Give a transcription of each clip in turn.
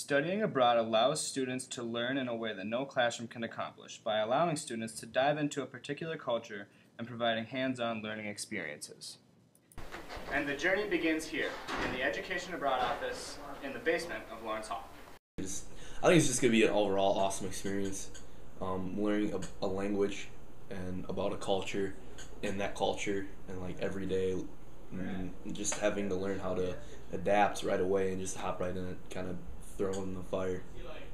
Studying abroad allows students to learn in a way that no classroom can accomplish by allowing students to dive into a particular culture and providing hands-on learning experiences. And the journey begins here, in the Education Abroad office in the basement of Lawrence Hall. I think it's just going to be an overall awesome experience. Learning a language and about a culture and that culture and like every day, and just having to learn how to adapt right away and just hop right in it, kind of throw in the fire.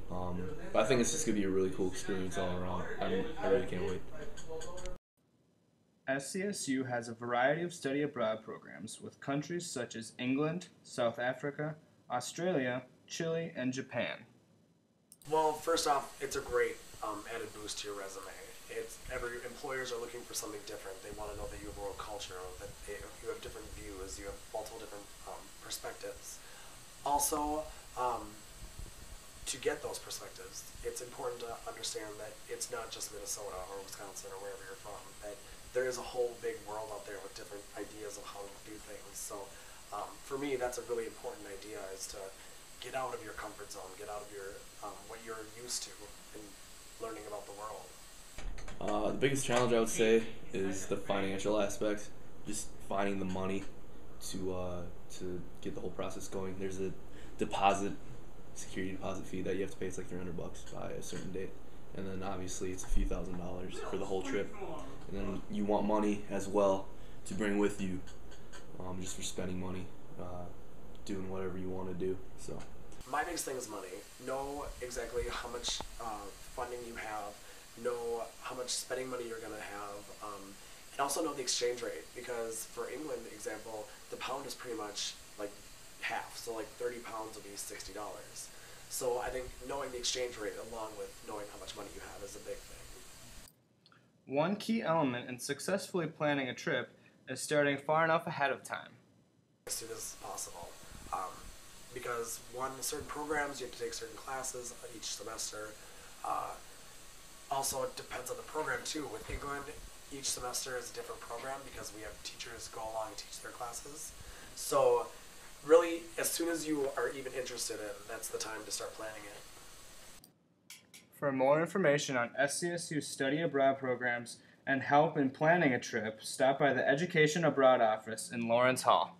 But I think it's just going to be a really cool experience all around. I really can't wait. SCSU has a variety of study abroad programs with countries such as England, South Africa, Australia, Chile, and Japan. Well, first off, it's a great added boost to your resume. Every employers are looking for something different. They want to know that you have world culture, that you have different views, you have multiple different perspectives. Also, to get those perspectives, it's important to understand that it's not just Minnesota or Wisconsin or wherever you're from, that there is a whole big world out there with different ideas of how to do things. So for me, that's a really important idea, is to get out of your comfort zone, get out of your what you're used to, and learning about the world. The biggest challenge I would say is the financial aspect, just finding the money to get the whole process going. There's a security deposit fee that you have to pay. It's like $300 by a certain date, and then obviously it's a few $1,000s for the whole trip. And then you want money as well to bring with you, just for spending money, doing whatever you want to do. So my biggest thing is money. Know exactly how much funding you have. Know how much spending money you're going to have, and also know the exchange rate, because for England example, the pound is pretty much like half, so like 30 pounds would be $60. So I think knowing the exchange rate along with knowing how much money you have is a big thing. One key element in successfully planning a trip is starting far enough ahead of time. As soon as possible, because certain programs you have to take certain classes each semester. Also, it depends on the program too. With England, each semester is a different program because we have teachers go along and teach their classes. So really, as soon as you are even interested in, that's the time to start planning it. For more information on SCSU study abroad programs and help in planning a trip, stop by the Education Abroad office in Lawrence Hall.